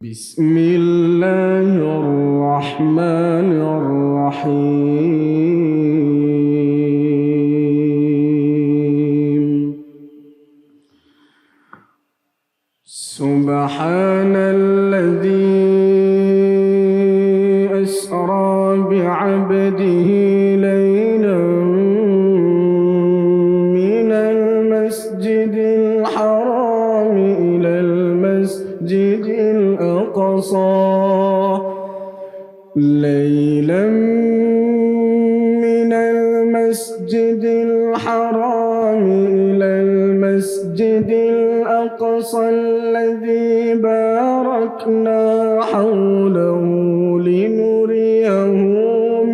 بسم الله الرحمن الرحيم. سبحان الذي أسرى بعبده ليلا من المسجد الحرام إلى المسجد الأقصى ليلا من المسجد الحرام إلى المسجد الأقصى الذي باركنا حوله لنريه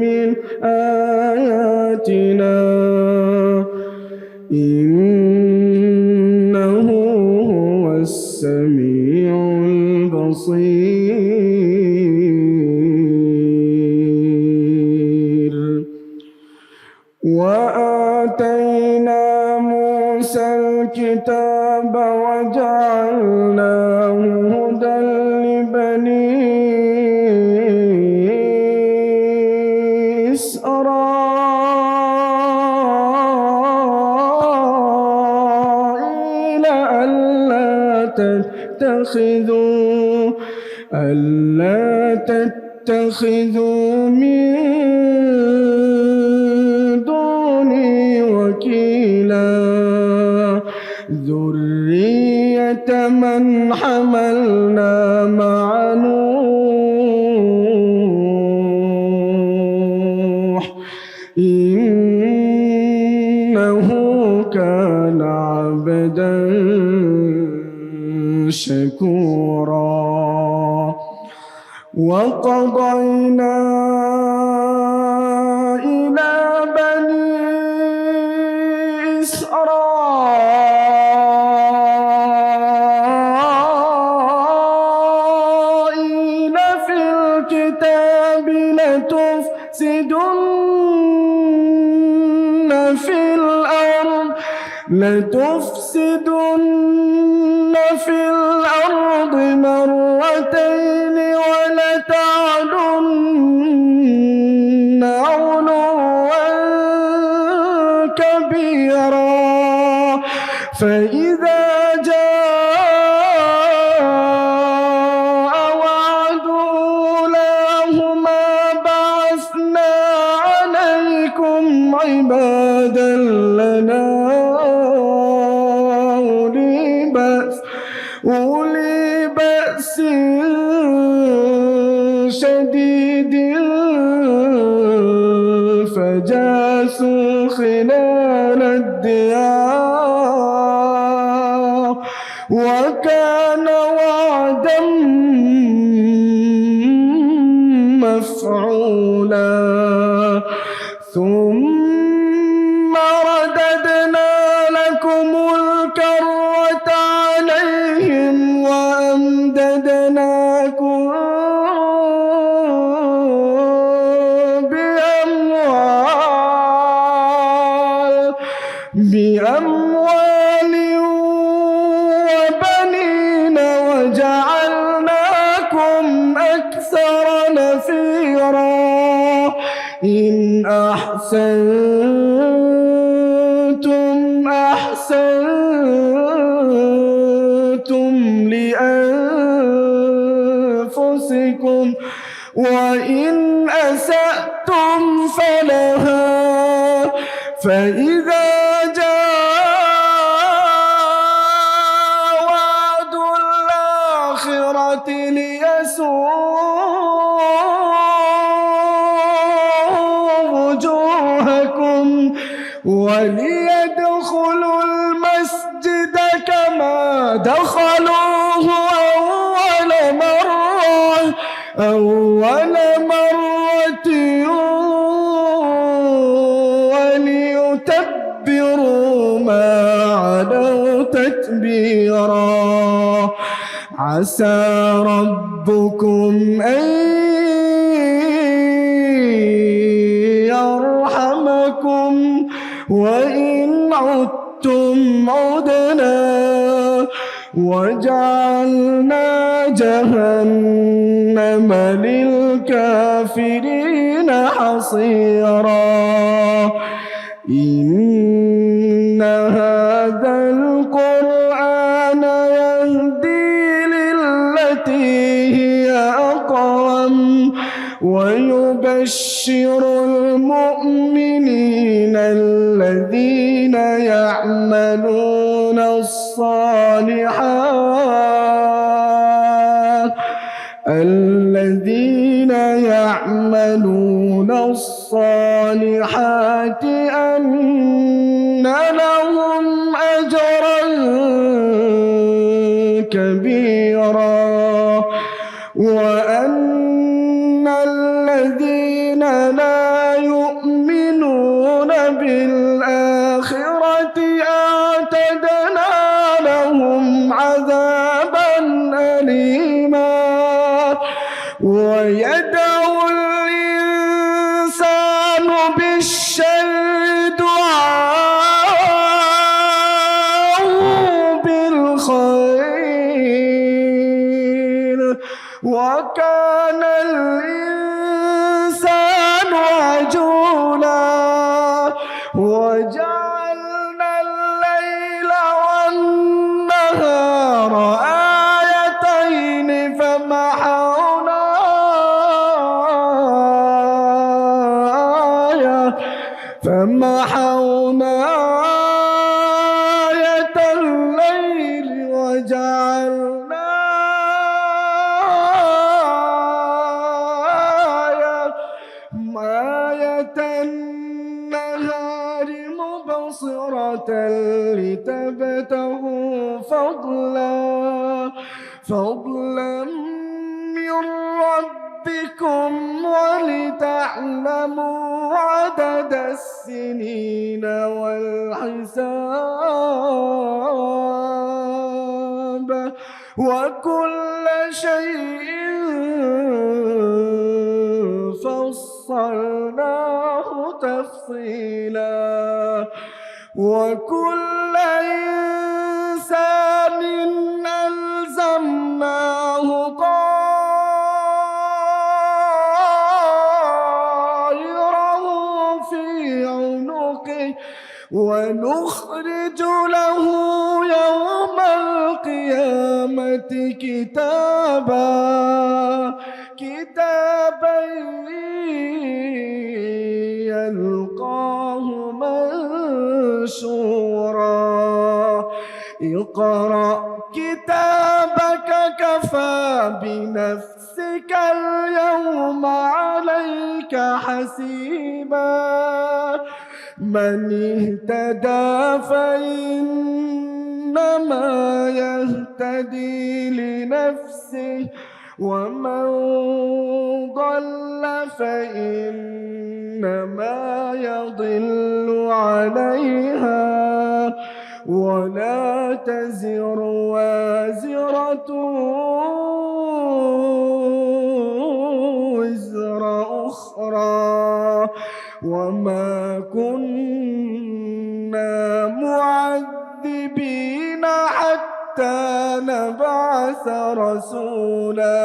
من آياتنا إنه هو السميع البصير. وآتينا موسى الكتاب وجعلناه هدى لبني إسرائيل ألا تتخذوا من دوني وكيلا ذرية من حملنا مع نوح إنه كان عبدا شكورا. وقضينا إلى بني إسرائيل في الكتاب لتفسدن في الأرض مرتين ولتعلن علوا كبيرا. فإذا جاء وعد أولاهما بعثنا عليكم عبادا لنا أولي بأس شديد فجاسوا خلال الديار وكان وعدا مفعولا. ثم رددنا لكم الكرة عليهم وأمددناكم بأموال وبنين وجعلناكم أكثر نفيرا. إن أحسنتم لأنفسكم وإن أسأتم فلها. فإذا جاء وعد الآخرة ليسوءوا وجوهكم وليدخلوا المسجد كما دخلوه أول مرة وليتبروا ما علوا تتبيرا. عسى ربكم أن يرحمكم وإن عدتم عدنا وجعلنا جهنم للكافرين حصيرا إن هذا القرآن يهدي للتي هي أقوم ويبشر المؤمنين الذين يعملون الصالحات أن لهم أجرا كبيرا وأن الذين لا يؤمنون بالآخرة أعتدنا لهم عذابا أليما ويدعو الإنسان بالشر دعاءه بالخير وكان الإنسان عجولا وجعلنا الليل والنهار آيتين فمحونا آية الليل وجعلنا آية النهار مبصرة لتبتغوا فضلا من ربكم ولتعلموا عدد السنين والحساب وكل شيء فصلناه تفصيلا وكل إنسان ألزمناه طائره في عنقه ونخرج له يوم القيامة كتابا يلقاه منشورا اقرأ كتابك كفى بنفسك اليوم عليك حسيبا من اهتدى فإنما يهتدي لنفسه ومن ضل فإنما يضل عليها ولا تزر وازرة وزر أخرى وما كنا معذبين حتى نبعث رسولا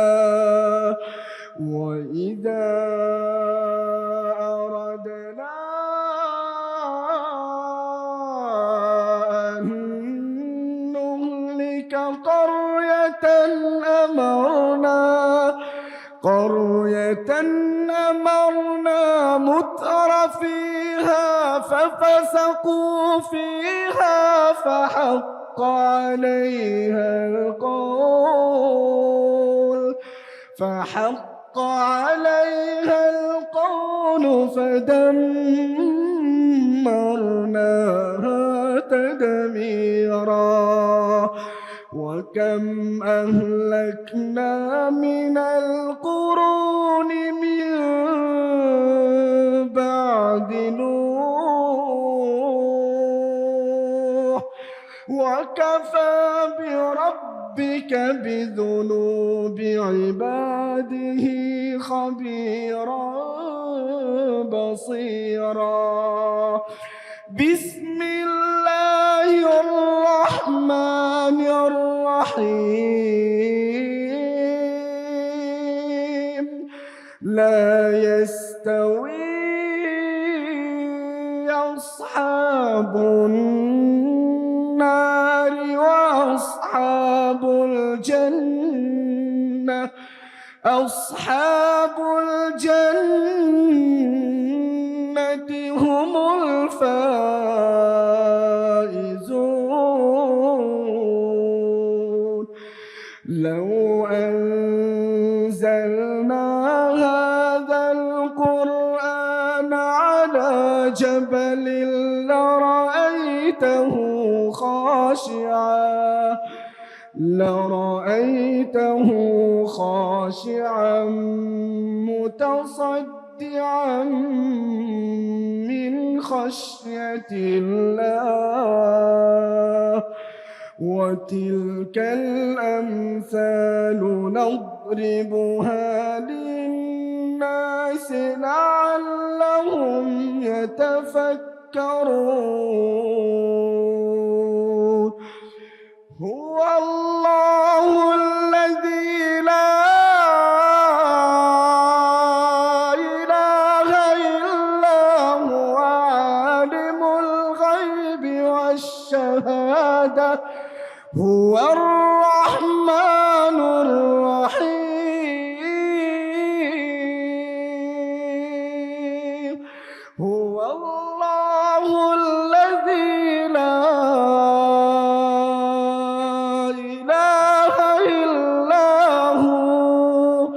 وإذا أردنا أن نهلك قرية أمرنا متر فيها ففسقوا فيها فحق عليها القول فدمرناها تدميرا وكم أهلكنا من القرون من بعد نوح وكفى بربك بذنوب عباده خبيرا بصيرا بسم الله الرحمن الرحيم لا يستوي أصحاب النار وأصحاب الجنة أصحاب الجنة هم الفائزون لو أنزلنا هذا القرآن على جبل لرأيته خاشعا متصدعا من خشية الله وتلك الأمثال نضربها للناس لعلهم يتفكرون هو الله الذي لا إله إلا هو عالم الغيب والشهادة هو الرحمن الرحيم هو الله الذي لا إله إلا هو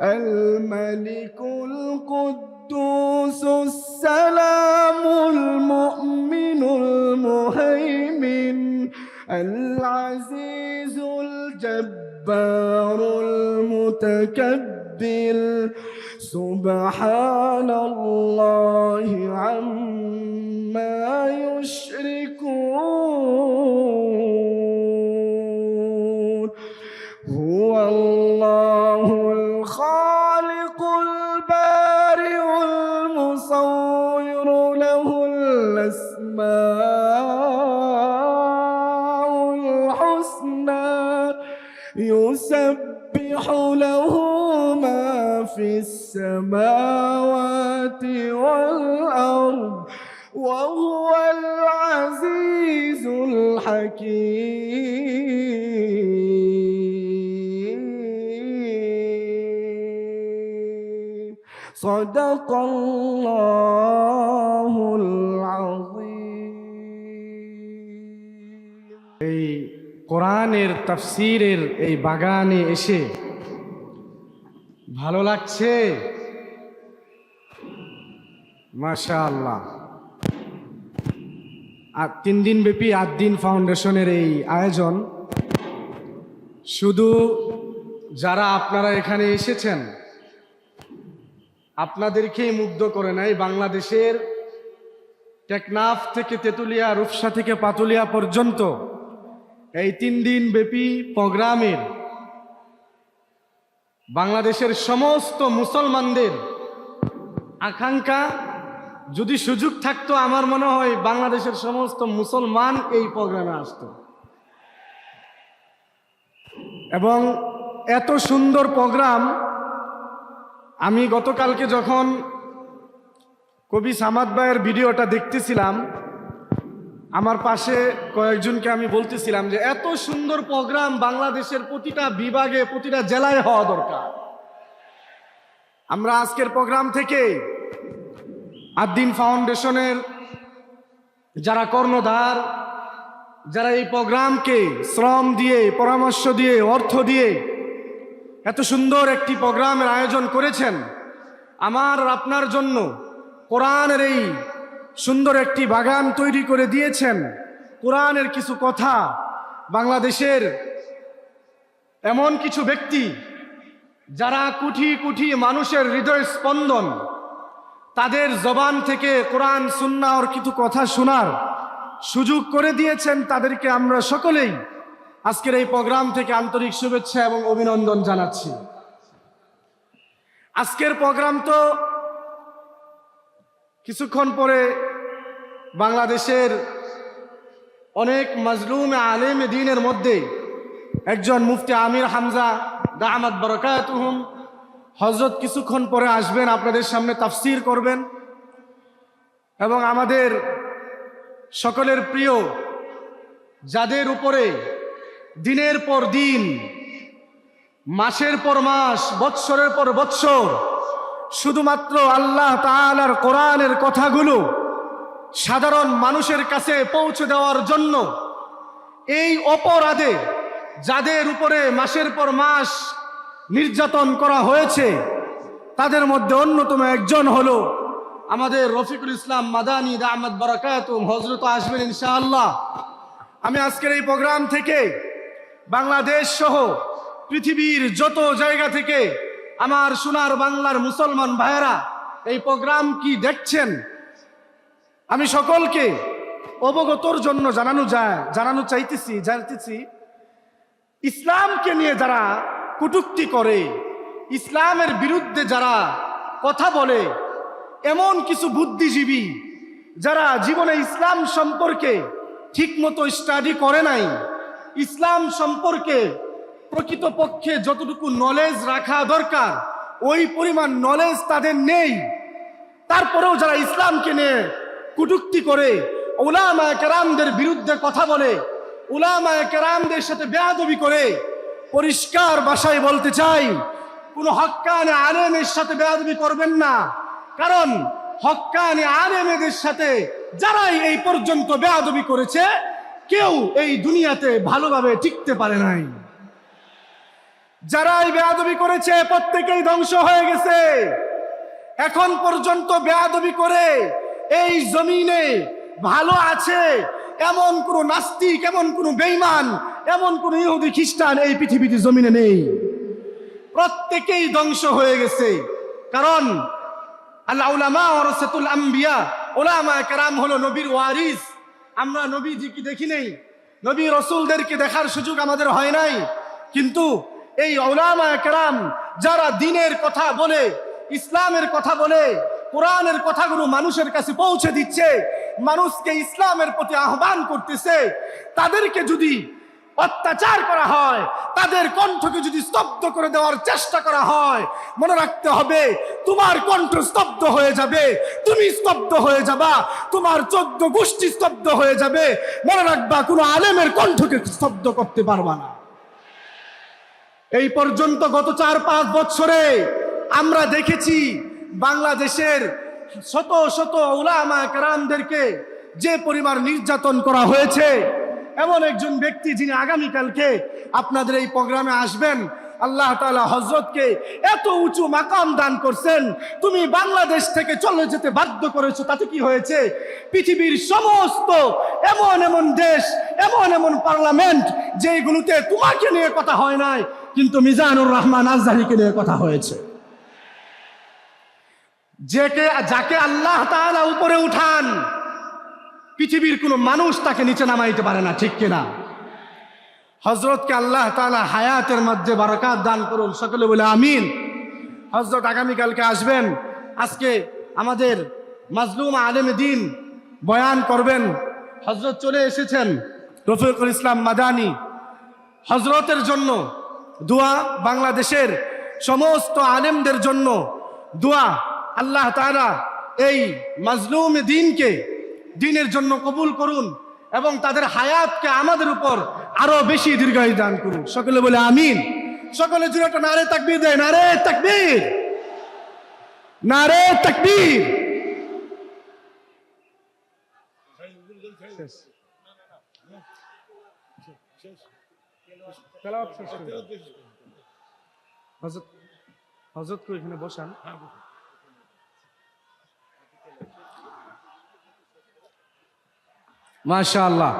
الملك القدوس السلام المؤمن المهيمن العزيز الجبار المتكبر سبحان الله عما يشركون هو الله الخالق البارئ المصور له الأسماء الحسنى يسبح له ما في السماوات والأرض وهو العزيز الحكيم صدق الله العظيم এই কোরআনের তাফসীরের এই বাগানে এসে ভালো লাগছে মাশাআল্লাহ আর 3 দিন ব্যাপী আদ্দিন ফাউন্ডেশনের এই আয়োজন শুধু যারা আপনারা এখানে এসেছেন আপনাদেরকেই মুগ্ধ করে নাই বাংলাদেশের টেকনাফ থেকে তেতুলিয়া রূপসা থেকে পাতুলিয়া পর্যন্ত এই 3 দিন ব্যাপী প্রোগ্রামের বাংলাদেশের সমস্ত মুসলমানদের আকাঙ্ক্ষা যদি সুযোগ থাকতো আমার মনে হয় বাংলাদেশের সমস্ত মুসলমান এই প্রোগ্রামে আসতো এবং এত সুন্দর প্রোগ্রাম আমি গতকালকে যখন কবি সামাদ ভাইয়ের ভিডিওটা দেখতেছিলাম আমার পাশে কয়েকজনকে আমি বলতেছিলাম যে এত সুন্দর প্রোগ্রাম বাংলাদেশের প্রতিটা বিভাগে প্রতিটা জেলায় হওয়া দরকার আমরা আজকের প্রোগ্রাম থেকে আদ্দিন ফাউন্ডেশনের যারা কর্ণধার যারা এই প্রোগ্রামকে শ্রম দিয়ে পরামর্শ দিয়ে অর্থ দিয়ে এত সুন্দর একটি প্রোগ্রামের আয়োজন করেছেন আমার আপনার জন্য কোরআনের এই সুন্দর একটি বাগান তৈরি করে দিয়েছেন কোরআনের কিছু কথা বাংলাদেশের এমন কিছু ব্যক্তি যারা কোটি কোটি মানুষের হৃদয় স্পন্দন তাদের জবান থেকে কোরআন সুন্নাহর কিছু কথা শোনার সুযোগ করে দিয়েছেন তাদেরকে আমরা সকলেই আজকের এই প্রোগ্রাম থেকে আন্তরিক শুভেচ্ছা এবং অভিনন্দন জানাচ্ছি আজকের প্রোগ্রাম তো কিছুক্ষণ পরে বাংলাদেশের অনেক মাজলুম আলেম দ্বীনের মধ্যে একজন মুফতি আমির হামজা দামাত বারাকাতুহুম হযরত কিছুক্ষণ পরে আসবেন, আপনাদের সামনে তাফসীর করবেন। এবং আমাদের সকলের প্রিয়, যাদের উপরে দিনের পর দিন, মাসের পর মাস, বৎসরের পর বৎসর শুধুমাত্র আল্লাহ তাআলার কোরআনের কথাগুলো সাধারণ মানুষের কাছে পৌঁছে দেওয়ার জন্য এই অপরাধে যাদের উপরে মাসের পর মাস নির্যাতন করা হয়েছে, তাদের মধ্যে অন্যতম একজন হলো আমাদের রফিকুল ইসলাম মাদানী দামাত বারাকাতুহু। হযরত আসবেন ইনশাআল্লাহ। আমি আজকের এই প্রোগ্রাম থেকে বাংলাদেশ সহ পৃথিবীর যত জায়গা থেকে আমার সোনার বাংলার মুসলমান ভাইয়েরা এই প্রোগ্রাম কি দেখছেন, আমি সকলকে অবগতর জন্য জানানো চাইতেছি, ইসলামকে নিয়ে যারা কটূক্তি করে, ইসলামের বিরুদ্ধে যারা কথা বলে, এমন কিছু বুদ্ধিজীবী যারা জীবনে ইসলাম সম্পর্কে ঠিকমতো স্টাডি করে নাই, ইসলাম সম্পর্কে প্রকৃতপক্ষে যতটুকু নলেজ রাখা দরকার ওই পরিমাণ নলেজ তাদের নেই, তারপরেও যারা ইসলামকে নিয়ে কটূক্তি করে, উলামায়ে কেরামদের বিরুদ্ধে কথা বলে, উলামায়ে কেরামদের সাথে বেয়াদবি করে, পরিষ্কার ভাষায় বলতে চাই, কোন হক্কানি আলেমের সাথে বেয়াদবি করবেন না। কারণ হক্কানি আলেমদের সাথে যারাই এই পর্যন্ত বেয়াদবি করেছে, কেউ এই দুনিয়াতে ভালোভাবে টিকতে পারে নাই। যারাই বেয়াদবি করেছে প্রত্যেকেই ধ্বংস হয়ে গেছে। এখন পর্যন্ত বেয়াদবি করে এই জমিনে ভালো আছে এমন কোন নাস্তিক, এমন কোন বেঈমান, এমন কোন ইহুদি খ্রিস্টান এই পৃথিবীতে জমিনে নেই। প্রত্যেকেই ধ্বংস হয়ে গেছে। কারণ আল উলামা ওয়ারাসাতুল আম্বিয়া, উলামায়ে কেরাম হলো নবীর ওয়ারিস। আমরা নবীজিকে দেখি নাই, নবী রাসূলদেরকে দেখার সুযোগ আমাদের হয় নাই, কিন্তু এই উলামায়ে কেরাম যারা দ্বীনের কথা বলে, ইসলামের কথা বলে, কোরআনের কথাগুলো মানুষের কাছে পৌঁছে দিচ্ছে, মানুষকে ইসলামের প্রতি আহ্বান করতেছে, তাদেরকে যদি অত্যাচার করা হয়, তাদের কণ্ঠকে যদি স্তব্ধ করে দেওয়ার চেষ্টা করা হয়, মনে রাখতে হবে তোমার কণ্ঠ স্তব্ধ হয়ে যাবে, তুমি স্তব্ধ হয়ে যাবা, তোমার 14 গোষ্ঠী স্তব্ধ হয়ে যাবে। মনে রাখবা, কোনো আলেমের কণ্ঠকে স্তব্ধ করতে পারবা না। এই পর্যন্ত গত 4-5 বছরে আমরা দেখেছি বাংলাদেশের শত শত উলামায়ে কেরামদেরকে যে পরিমাণ নির্যাতন করা হয়েছে। এমন একজন ব্যক্তি যিনি আগামীকালকে আপনাদের এই প্রোগ্রামে আসবেন, আল্লাহ তাআলা হযরতকে এত উঁচু মাকাম দান করছেন, তুমি বাংলাদেশ থেকে চলে যেতে বাধ্য করেছো। তাতে কি হয়েছে? পৃথিবীর সমস্ত এমন এমন দেশ, এমন এমন পার্লামেন্ট যেগুলোতে তোমাকে নিয়ে কথা হয় নাই, কিন্তু মিজানুর রহমান আজহারীকে নিয়ে কথা হয়েছে। যাকে আল্লাহ তাআলা উপরে উঠান, পৃথিবীর কোনো মানুষ তাকে নিচে নামাইতে পারে না, ঠিক কিনা? হযরতকে আল্লাহ তাআলা হায়াতের মধ্যে বারাকাত দান করুন, সকলে বলে আমিন। হযরত আগামীকালকে আসবেন। আজকে আমাদের মাজলুম আলেমে দ্বীন বয়ান করবেন, হযরত চলে এসেছেন, রফিকুল ইসলাম মাদানী। হযরতের জন্য দোয়া, বাংলাদেশের সমস্ত আলেমদের জন্য দোয়া। আল্লাহ তাআলা এই মাজলুম দ্বীনকে দ্বীনের জন্য কবুল করুন এবং তাদের হায়াতকে আমাদের উপর আরো বেশি দীর্ঘায়ু দান করুন, সকলে বলে আমিন। সকলে জুড়ে একটা নারে তাকবীর দেয়, নারে তাকবীর, নারে তাকবীর। হযরত কো এখানে বসান। মাশাআল্লাহ,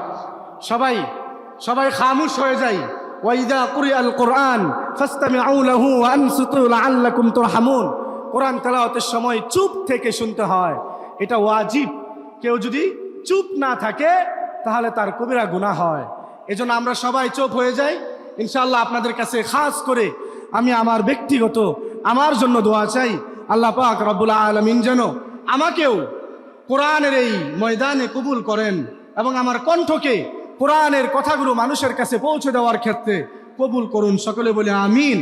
সবাই খামোশ হয়ে যাই। ওয়াইদা কুরিআল কুরআন ফাসতামিউ লাহু ওয়া আনসিতু লাআল্লাকুম তুরহামুন। কোরআন তেলাওয়াতের সময় চুপ থেকে শুনতে হয়, এটা ওয়াজিব। কেউ যদি চুপ না থাকে তাহলে তার কবিরা গুনাহ হয়। এজন্য আমরা সবাই চুপ হয়ে যাই। ইনশাআল্লাহ আপনাদের কাছে খাস করে আমি আমার ব্যক্তিগত আমার জন্য দোয়া চাই, আল্লাহ পাক রব্বুল আলামিন যেন আমাকেও কোরআনের এই ময়দানে কবুল করেন এবং আমার কণ্ঠকে কোরআনের কথাগুলো মানুষের কাছে পৌঁছে দেওয়ার ক্ষেত্রে কবুল করুন, সকলে বলে আমিন।